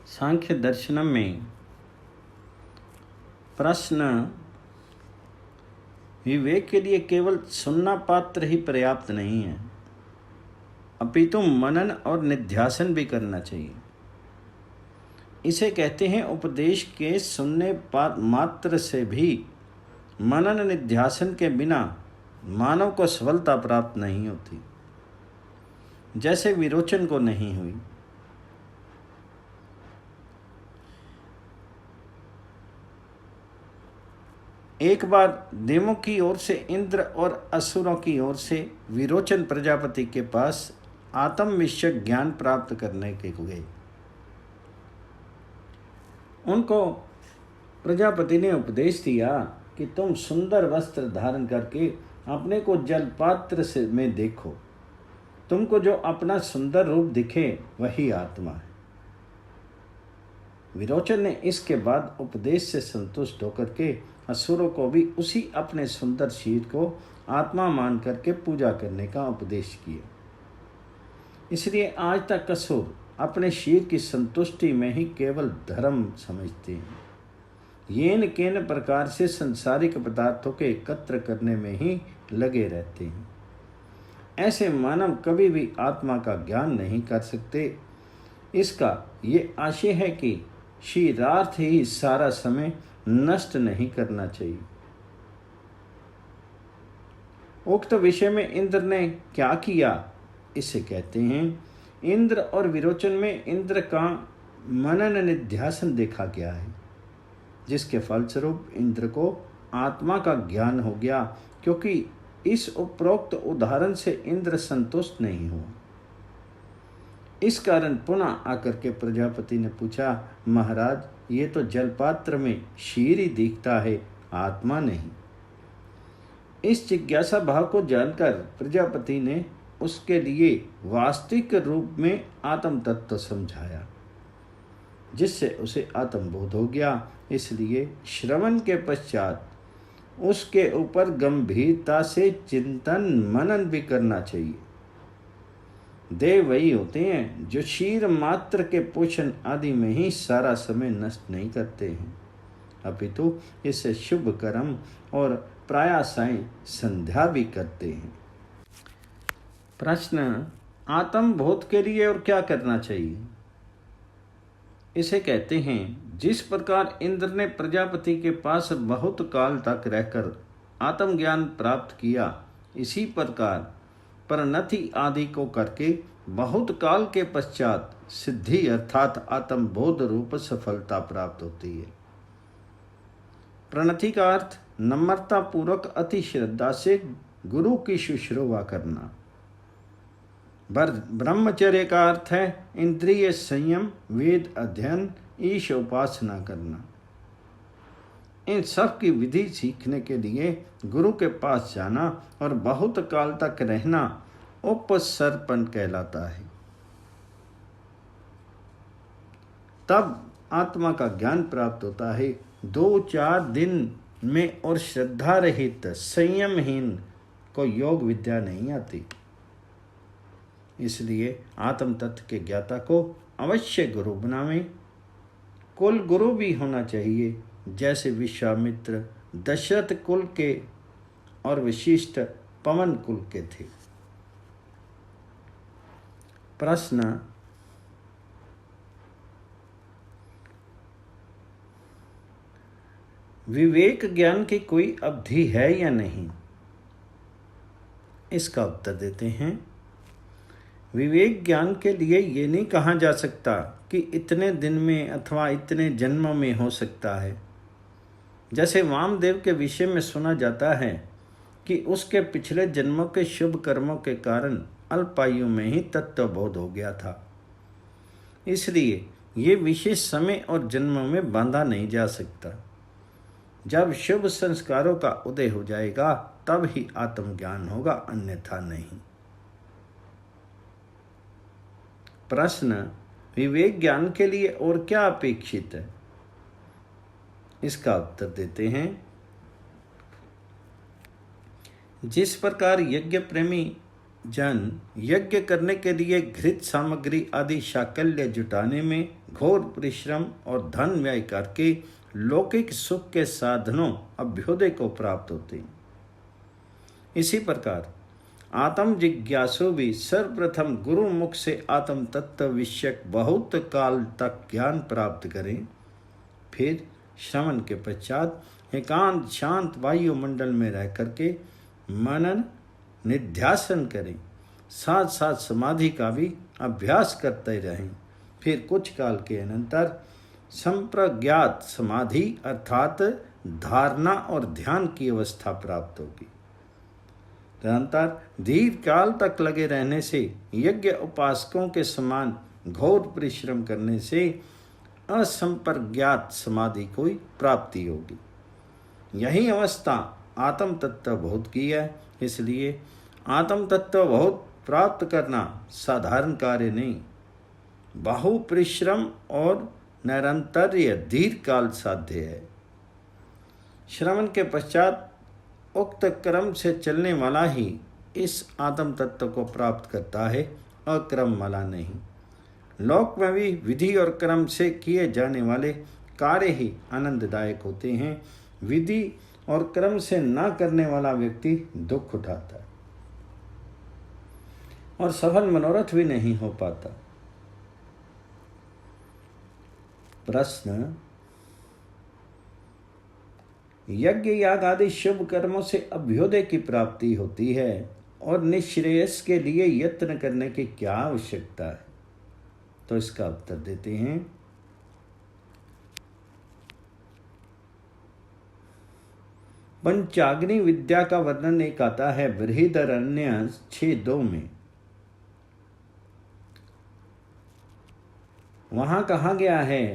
सांख्य दर्शनम में प्रश्न, विवेक के लिए केवल सुनना पात्र ही पर्याप्त नहीं है, अपितु मनन और निध्यासन भी करना चाहिए। इसे कहते हैं उपदेश के सुनने मात्र से भी मनन निध्यासन के बिना मानव को सफलता प्राप्त नहीं होती, जैसे विरोचन को नहीं हुई। एक बार देवों की ओर से इंद्र और असुरों की ओर से विरोचन प्रजापति के पास आत्म विषयक ज्ञान प्राप्त करने के गए। उनको प्रजापति ने उपदेश दिया कि तुम सुंदर वस्त्र धारण करके अपने को जलपात्र से में देखो, तुमको जो अपना सुंदर रूप दिखे वही आत्मा है। विरोचन ने इसके बाद उपदेश से संतुष्ट होकर के असुरों को भी उसी अपने सुंदर शरीर को आत्मा मान करके पूजा करने का उपदेश किया। इसलिए आज तक असुर अपने शरीर की संतुष्टि में ही केवल धर्म समझते हैं, येन केन प्रकार से संसारिक पदार्थों के एकत्र करने में ही लगे रहते हैं। ऐसे मानव कभी भी आत्मा का ज्ञान नहीं कर सकते। इसका ये आशय है कि शरीरार्थ ही सारा समय नष्ट नहीं करना चाहिए। उक्त विषय में इंद्र ने क्या किया, इसे कहते हैं इंद्र और विरोचन में इंद्र का मनन निध्यासन देखा गया है, जिसके फलस्वरूप इंद्र को आत्मा का ज्ञान हो गया। क्योंकि इस उपरोक्त उदाहरण से इंद्र संतुष्ट नहीं हुआ। इस कारण पुनः आकर के प्रजापति ने पूछा, महाराज, ये तो जलपात्र में क्षीर ही दिखता है, आत्मा नहीं। इस जिज्ञासा भाव को जानकर प्रजापति ने उसके लिए वास्तविक रूप में आत्म तत्व समझाया, जिससे उसे आत्मबोध हो गया। इसलिए श्रवण के पश्चात उसके ऊपर गंभीरता से चिंतन मनन भी करना चाहिए। देव वही होते हैं जो क्षीर मात्र के पोषण आदि में ही सारा समय नष्ट नहीं करते हैं, अपितु इससे शुभ कर्म और प्रायासाएं संध्या भी करते हैं। प्रश्न, आत्मबोध के लिए और क्या करना चाहिए? इसे कहते हैं, जिस प्रकार इंद्र ने प्रजापति के पास बहुत काल तक रहकर आत्मज्ञान प्राप्त किया, इसी प्रकार परिणति आदि को करके बहुत काल के पश्चात सिद्धि अर्थात आत्मबोध रूप सफलता प्राप्त होती है। प्रणति का अर्थ नम्रता पूर्वक अति श्रद्धा से गुरु की शुश्रूषा करना। ब्रह्मचर्य का अर्थ है इंद्रिय संयम, वेद अध्ययन, ईश उपासना करना। इन सब की विधि सीखने के लिए गुरु के पास जाना और बहुत काल तक रहना उपसर्पण कहलाता है। तब आत्मा का ज्ञान प्राप्त होता है। 2-4 दिन में और श्रद्धा रहित संयमहीन को योग विद्या नहीं आती। इसलिए आत्म तत्व के ज्ञाता को अवश्य गुरु बनावें। कुल गुरु भी होना चाहिए, जैसे विश्वामित्र दशरथ कुल के और वशिष्ठ पवन कुल के थे। प्रश्न, विवेक ज्ञान की कोई अवधि है या नहीं? इसका उत्तर देते हैं, विवेक ज्ञान के लिए ये नहीं कहा जा सकता कि इतने दिन में अथवा इतने जन्मों में हो सकता है। जैसे वामदेव के विषय में सुना जाता है कि उसके पिछले जन्मों के शुभ कर्मों के कारण अल्पायु में ही तत्वबोध हो गया था। इसलिए ये विशेष समय और जन्मों में बांधा नहीं जा सकता। जब शुभ संस्कारों का उदय हो जाएगा तब ही आत्मज्ञान होगा, अन्यथा नहीं। प्रश्न, विवेक ज्ञान के लिए और क्या अपेक्षित है? इसका उत्तर देते हैं, जिस प्रकार यज्ञ प्रेमी जन यज्ञ करने के लिए घृत सामग्री आदि शाकल्य जुटाने में घोर परिश्रम और धन व्यय करके लौकिक सुख के साधनों अभ्युदय को प्राप्त होते हैं। इसी प्रकार आत्म जिज्ञासु भी सर्वप्रथम गुरु मुख से आत्म तत्व विषयक बहुत काल तक ज्ञान प्राप्त करें, फिर श्रवण के पश्चात एकांत शांत वायुमंडल में रह करके मनन निध्यासन करें, साथ साथ समाधि का भी अभ्यास करते रहें। फिर कुछ काल के अनंतर संप्रज्ञात समाधि अर्थात धारणा और ध्यान की अवस्था प्राप्त होगी। तदनंतर दीर्घ काल तक लगे रहने से यज्ञ उपासकों के समान घोर परिश्रम करने से असंप्रज्ञात समाधि को प्राप्ति होगी। यही अवस्था आत्म तत्व बोध की है। इसलिए आत्म तत्व बोध प्राप्त करना साधारण कार्य नहीं, बहु परिश्रम और निरंतर्य दीर्घ काल साध्य है। श्रवण के पश्चात उक्त क्रम से चलने वाला ही इस आत्म तत्व को प्राप्त करता है, अक्रम वाला नहीं। लोक में भी विधि और क्रम से किए जाने वाले कार्य ही आनंददायक होते हैं। विधि और क्रम से न करने वाला व्यक्ति दुख उठाता है और सफल मनोरथ भी नहीं हो पाता। प्रश्न, यज्ञ याग आदि शुभ कर्मों से अभ्युदय की प्राप्ति होती है और निश्रेयस के लिए यत्न करने की क्या आवश्यकता है? तो इसका उत्तर देते हैं। पंचाग्नि विद्या का वर्णन एक आता है बृहदारण्यक 6:2 में। वहां कहा गया है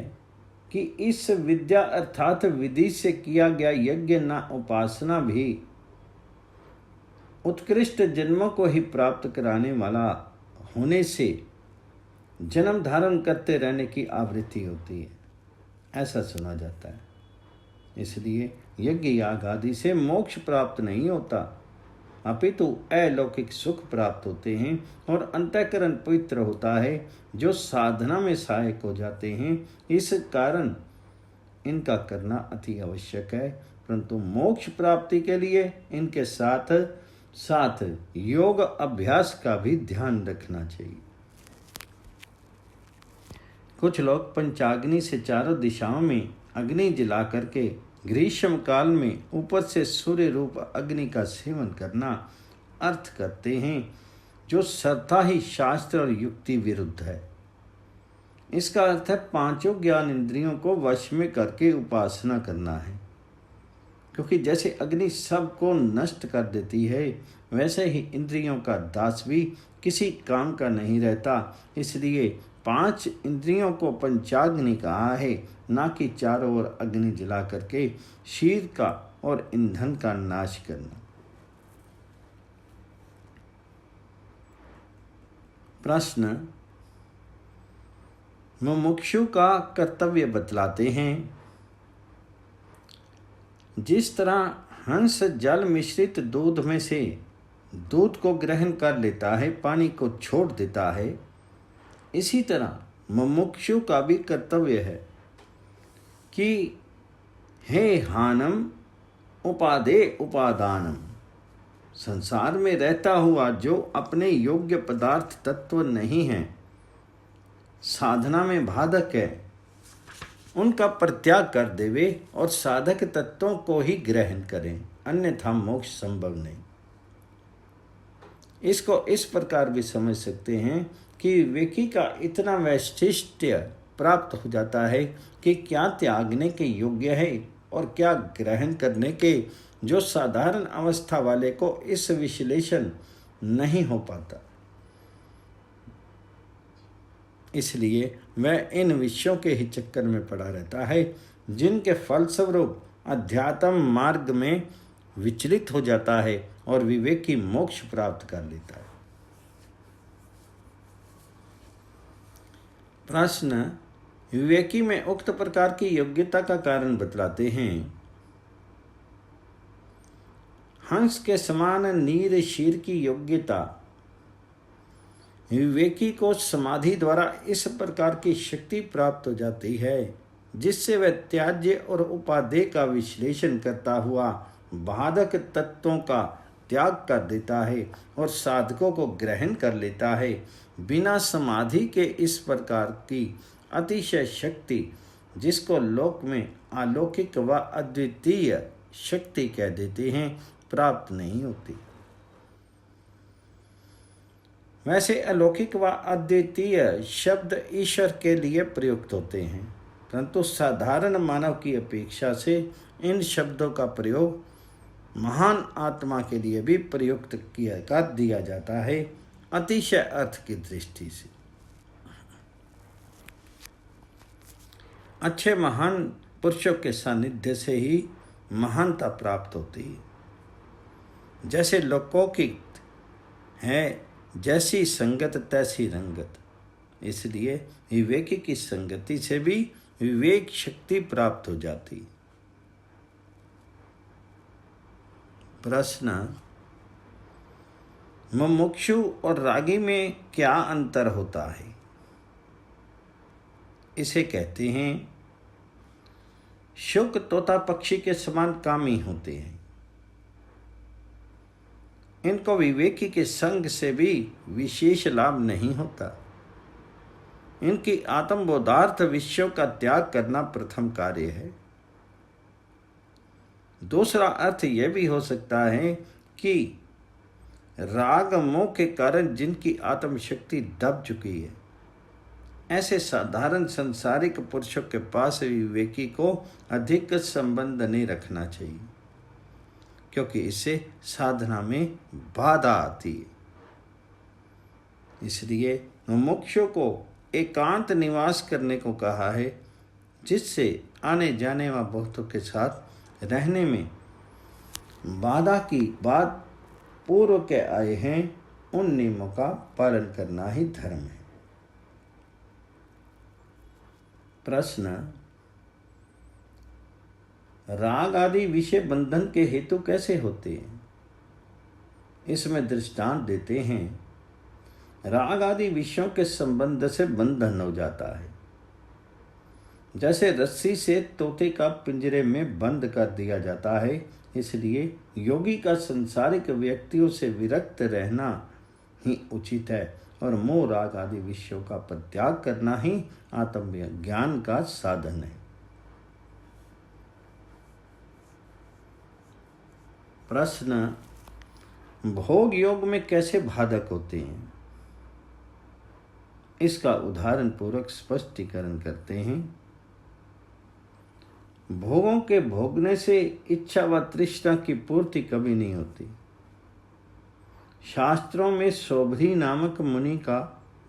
कि इस विद्या अर्थात विधि से किया गया यज्ञ न उपासना भी उत्कृष्ट जन्मों को ही प्राप्त कराने वाला होने से जन्म धारण करते रहने की आवृत्ति होती है, ऐसा सुना जाता है। इसलिए यज्ञ याग आदि से मोक्ष प्राप्त नहीं होता, अपितु अलौकिक सुख प्राप्त होते हैं और अंतःकरण पवित्र होता है, जो साधना में सहायक हो जाते हैं। इस कारण इनका करना अति आवश्यक है, परंतु मोक्ष प्राप्ति के लिए इनके साथ साथ योग अभ्यास का भी ध्यान रखना चाहिए। कुछ लोग पंचाग्नि से चारों दिशाओं में अग्नि जला करके ग्रीष्म काल में ऊपर से सूर्य रूप अग्नि का सेवन करना अर्थ करते हैं, जो सर्वथा ही शास्त्र और युक्ति विरुद्ध है। इसका अर्थ है पांचों ज्ञान इंद्रियों को वश में करके उपासना करना है, क्योंकि जैसे अग्नि सब को नष्ट कर देती है, वैसे ही इंद्रियों का दास भी किसी काम का नहीं रहता। इसलिए 5 इंद्रियों को पंचाग्नि कहा है, ना कि चारों ओर अग्नि जला करके शीर का और ईंधन का नाश करना। प्रश्न, मुमुक्षु का कर्तव्य बतलाते हैं। जिस तरह हंस जल मिश्रित दूध में से दूध को ग्रहण कर लेता है, पानी को छोड़ देता है, इसी तरह मुमुक्षु का भी कर्तव्य है कि हे हानम उपादे उपादानम, संसार में रहता हुआ जो अपने योग्य पदार्थ तत्व नहीं है, साधना में बाधक है, उनका परित्याग कर देवे और साधक तत्वों को ही ग्रहण करें, अन्यथा मोक्ष संभव नहीं। इसको इस प्रकार भी समझ सकते हैं कि विवेकी का इतना वैशिष्ट्य प्राप्त हो जाता है कि क्या त्यागने के योग्य है और क्या ग्रहण करने के, जो साधारण अवस्था वाले को इस विश्लेषण नहीं हो पाता। इसलिए वह इन विषयों के ही चक्कर में पड़ा रहता है, जिनके फलस्वरूप अध्यात्म मार्ग में विचलित हो जाता है और विवेकी मोक्ष प्राप्त कर लेता है। प्रश्न, विवेकी में उक्त प्रकार की योग्यता का कारण बतलाते हैं। हंस के समान नीर शीर की योग्यता विवेकी को समाधि द्वारा इस प्रकार की शक्ति प्राप्त हो जाती है जिससे वह त्याज्य और उपादेय का विश्लेषण करता हुआ बाधक तत्वों का त्याग कर देता है और साधकों को ग्रहण कर लेता है। बिना समाधि के इस प्रकार की अतिशय शक्ति, जिसको लोक में अलौकिक व अद्वितीय शक्ति कह देते हैं, प्राप्त नहीं होती। वैसे अलौकिक व अद्वितीय शब्द ईश्वर के लिए प्रयुक्त होते हैं, परंतु साधारण मानव की अपेक्षा से इन शब्दों का प्रयोग महान आत्मा के लिए भी प्रयुक्त कर दिया जाता है, अतिशय अर्थ की दृष्टि से। अच्छे महान पुरुषों के सानिध्य से ही महानता प्राप्त होती है। जैसे लोकोकित है, जैसी संगत तैसी रंगत, इसलिए विवेकी की संगति से भी विवेक शक्ति प्राप्त हो जाती। प्रश्न, मुमुक्षु और रागी में क्या अंतर होता है? इसे कहते हैं शुक तोता पक्षी के समान कामी होते हैं। इनको विवेकी के संग से भी विशेष लाभ नहीं होता। इनकी आत्मबोधार्थ विषयों का त्याग करना प्रथम कार्य है। दूसरा अर्थ यह भी हो सकता है कि राग मोह के कारण जिनकी आत्मशक्ति दब चुकी है, ऐसे साधारण संसारिक पुरुषों के पास विवेकी को अधिक संबंध नहीं रखना चाहिए, क्योंकि इससे साधना में बाधा आती है। इसलिए मुमुक्षु को एकांत निवास करने को कहा है, जिससे आने जाने व भक्तों के साथ रहने में बाधा की बात पूर्व के आए हैं, उन नियमों का पालन करना ही धर्म है। प्रश्न, राग आदि विषय बंधन के हेतु कैसे होते हैं? इसमें दृष्टांत देते हैं। राग आदि विषयों के संबंध से बंधन हो जाता है। जैसे रस्सी से तोते का पिंजरे में बंद कर दिया जाता है, इसलिए योगी का संसारिक व्यक्तियों से विरक्त रहना ही उचित है और मोह राग आदि विषयों का परित्याग करना ही आत्मज्ञान का साधन है। प्रश्न, भोग योग में कैसे बाधक होते हैं? इसका उदाहरण पूर्वक स्पष्टीकरण करते हैं। भोगों के भोगने से इच्छा व तृष्णा की पूर्ति कभी नहीं होती। शास्त्रों में सौभरी नामक मुनि का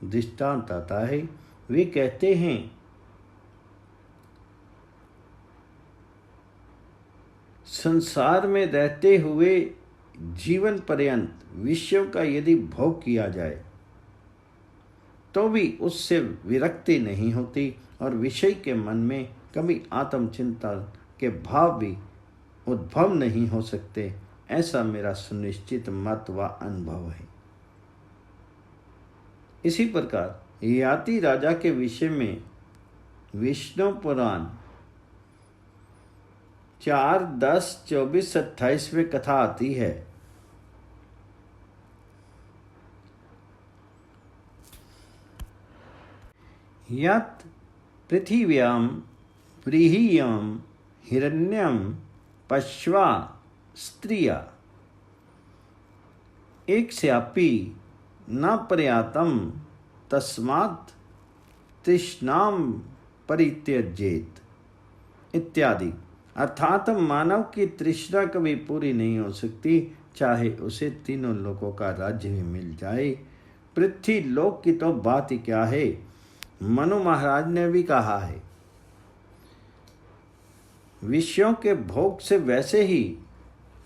दृष्टांत आता है। वे कहते हैं, संसार में रहते हुए जीवन पर्यंत विषयों का यदि भोग किया जाए तो भी उससे विरक्ति नहीं होती और विषय के मन में कभी आत्मचिंता के भाव भी उद्भव नहीं हो सकते। ऐसा मेरा सुनिश्चित मत व अनुभव है। इसी प्रकार ययाति राजा के विषय में विष्णु पुराण 4, 10, 24, 28 में कथा आती है। यत् पृथिव्यां व्रीह्यं हिरण्यं पश्वा स्त्रिया एकस्यापि न पर्याप्तं तस्मात् तृष्णां परित्यजेत इत्यादि। अर्थात मानव की तृष्णा कभी पूरी नहीं हो सकती, चाहे उसे तीनों लोकों का राज्य भी मिल जाए। पृथ्वी लोक की तो बात ही क्या है। मनु महाराज ने भी कहा है, विषयों के भोग से वैसे ही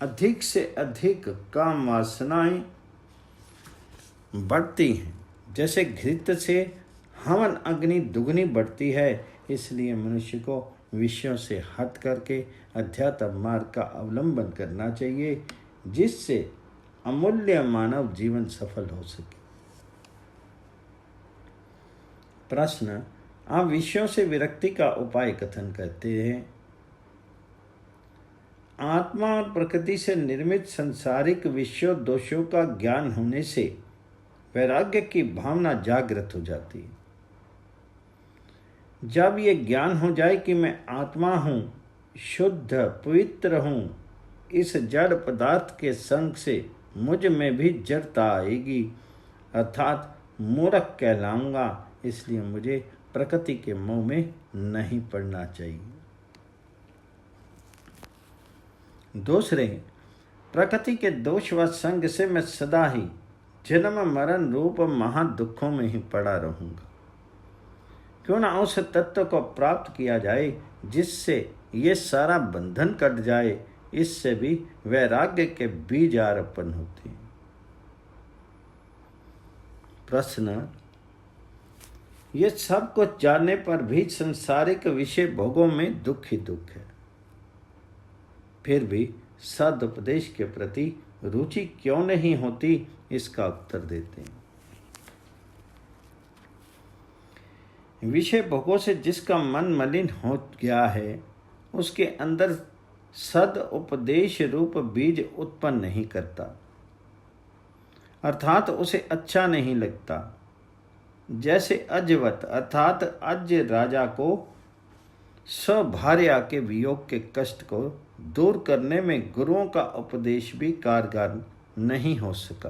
अधिक से अधिक काम वासनाएं बढ़ती हैं, जैसे घृत से हवन अग्नि दुगनी बढ़ती है। इसलिए मनुष्य को विषयों से हट करके अध्यात्म मार्ग का अवलंबन करना चाहिए, जिससे अमूल्य मानव जीवन सफल हो सके। प्रश्न, आप विषयों से विरक्ति का उपाय कथन करते हैं। आत्मा और प्रकृति से निर्मित सांसारिक विषयों दोषों का ज्ञान होने से वैराग्य की भावना जागृत हो जाती है। जब ये ज्ञान हो जाए कि मैं आत्मा हूँ, शुद्ध पवित्र हूँ, इस जड़ पदार्थ के संग से मुझ में भी जड़ता आएगी, अर्थात मूर्ख कहलाऊंगा। इसलिए मुझे प्रकृति के मोह में नहीं पड़ना चाहिए। दूसरे, प्रकृति के दोष व संग से मैं सदा ही जन्म मरण रूप महादुखों में ही पड़ा रहूंगा। क्यों ना उस तत्व को प्राप्त किया जाए जिससे ये सारा बंधन कट जाए। इससे भी वैराग्य के बीज आरोपण होते हैं। प्रश्न, ये सब कुछ जानने पर भी संसारिक विषय भोगों में दुख ही दुख है, फिर भी सदुपदेश के प्रति रुचि क्यों नहीं होती, इसका उत्तर देते हैं। विषय भोगों से जिसका मन मलिन हो गया है, उसके अंदर सद उपदेश रूप बीज उत्पन्न नहीं करता, अर्थात उसे अच्छा नहीं लगता। जैसे अजवत अर्थात अज राजा को स्वभार्या के वियोग के कष्ट को दूर करने में गुरुओं का उपदेश भी कारगर नहीं हो सका।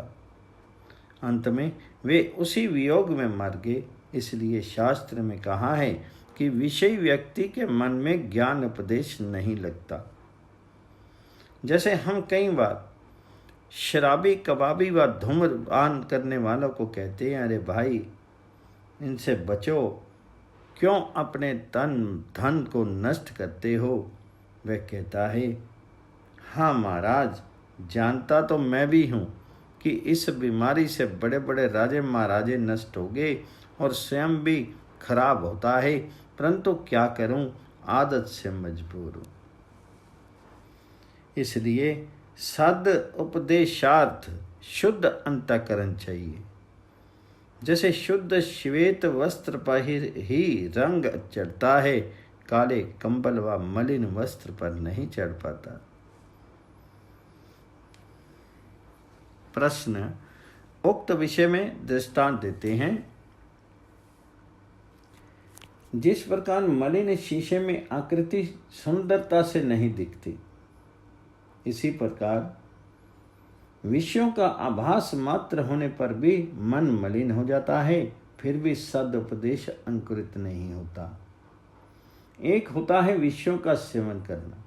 अंत में वे उसी वियोग में मर गए। इसलिए शास्त्र में कहा है कि विषयी व्यक्ति के मन में ज्ञान उपदेश नहीं लगता। जैसे हम कई बार शराबी, कबाबी व धूम्रपान करने वालों को कहते हैं, अरे भाई इनसे बचो, क्यों अपने धन को नष्ट करते हो। वह कहता है, हाँ महाराज, जानता तो मैं भी हूँ कि इस बीमारी से बड़े बड़े राजे महाराजे नष्ट हो गए और स्वयं भी खराब होता है, परंतु क्या करूँ, आदत से मजबूर हूँ। इसलिए सद उपदेशार्थ शुद्ध अंतःकरण चाहिए। जैसे शुद्ध श्वेत वस्त्र पर ही रंग चढ़ता है, काले कंबल व मलिन वस्त्र पर नहीं चढ़ पाता। प्रश्न, उक्त विषय में दृष्टांत देते हैं। जिस प्रकार मलिन शीशे में आकृति सुंदरता से नहीं दिखती, इसी प्रकार विषयों का आभास मात्र होने पर भी मन मलिन हो जाता है, फिर भी सदुपदेश अंकुरित नहीं होता। एक होता है विषयों का सेवन करना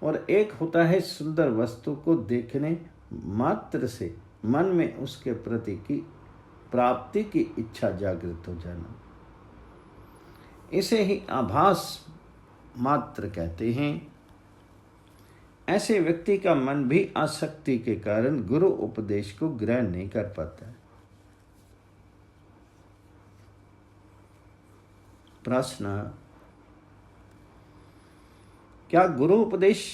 और एक होता है सुंदर वस्तु को देखने मात्र से मन में उसके प्रति की प्राप्ति की इच्छा जागृत हो जाना। इसे ही आभास मात्र कहते हैं। ऐसे व्यक्ति का मन भी आसक्ति के कारण गुरु उपदेश को ग्रहण नहीं कर पाता है। प्रश्न, क्या गुरु उपदेश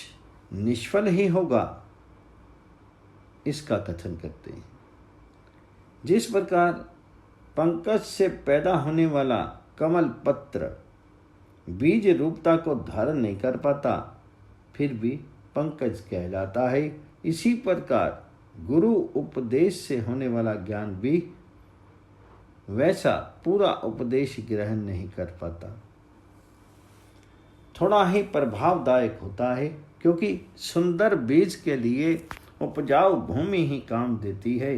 निष्फल ही होगा, इसका कथन करते हैं। जिस प्रकार पंकज से पैदा होने वाला कमल पत्र बीज रूपता को धारण नहीं कर पाता, फिर भी पंकज कहलाता है, इसी प्रकार गुरु उपदेश से होने वाला ज्ञान भी वैसा पूरा उपदेश ग्रहण नहीं कर पाता। थोड़ा ही प्रभावदायक होता है, क्योंकि सुंदर बीज के लिए उपजाऊ भूमि ही काम देती है,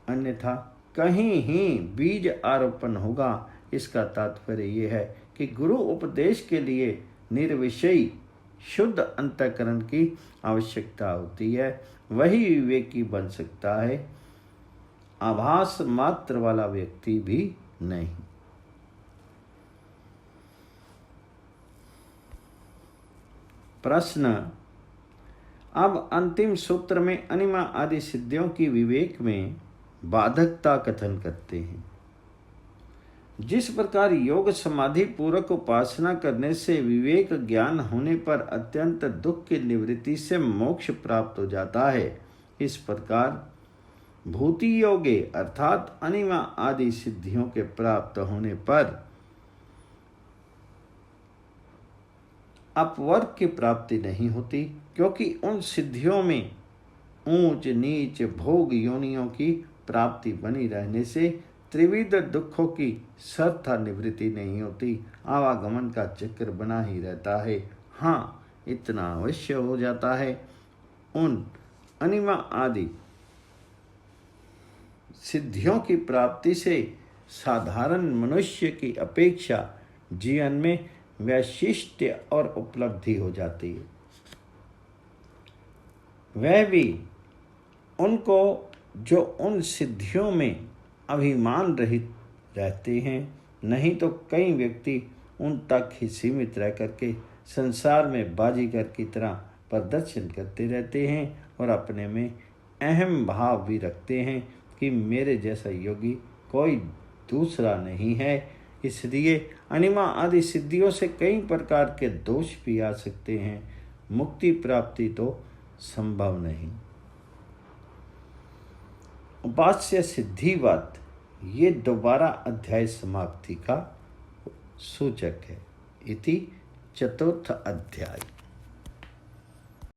अन्यथा कहीं ही बीज आरोपण होगा। इसका तात्पर्य यह है कि गुरु उपदेश के लिए निर्विषयी शुद्ध अंतःकरण की आवश्यकता होती है, वही विवेकी बन सकता है, आभास मात्र वाला व्यक्ति भी नहीं। प्रश्न, अब अंतिम सूत्र में अनिमा आदि सिद्धियों की विवेक में बाधकता कथन करते हैं। जिस प्रकार योग समाधि पूर्वक उपासना करने से विवेक ज्ञान होने पर अत्यंत दुख की निवृत्ति से मोक्ष प्राप्त हो जाता है, इस प्रकार भूति योगे अर्थात अनिमा आदि सिद्धियों के प्राप्त होने पर अपवर्ग की प्राप्ति नहीं होती, क्योंकि उन सिद्धियों में ऊंच नीच भोग योनियों की प्राप्ति बनी रहने से त्रिविध दुखों की सर्वथा निवृत्ति नहीं होती, आवागमन का चक्र बना ही रहता है। हाँ, इतना अवश्य हो जाता है, उन अनिमा आदि सिद्धियों की प्राप्ति से साधारण मनुष्य की अपेक्षा जीवन में वैशिष्ट्य और उपलब्धि हो जाती है। वह भी उनको जो उन सिद्धियों में अभिमान रहित रहते हैं, नहीं तो कई व्यक्ति उन तक ही सीमित रह करके संसार में बाजीगर की तरह प्रदर्शन करते रहते हैं और अपने में अहम भाव भी रखते हैं कि मेरे जैसा योगी कोई दूसरा नहीं है। इसलिए अनिमा आदि सिद्धियों से कई प्रकार के दोष भी आ सकते हैं, मुक्ति प्राप्ति तो संभव नहीं। उपास्य सिद्धिवत ये दोबारा अध्याय समाप्ति का सूचक है। इति चतुर्थ अध्याय।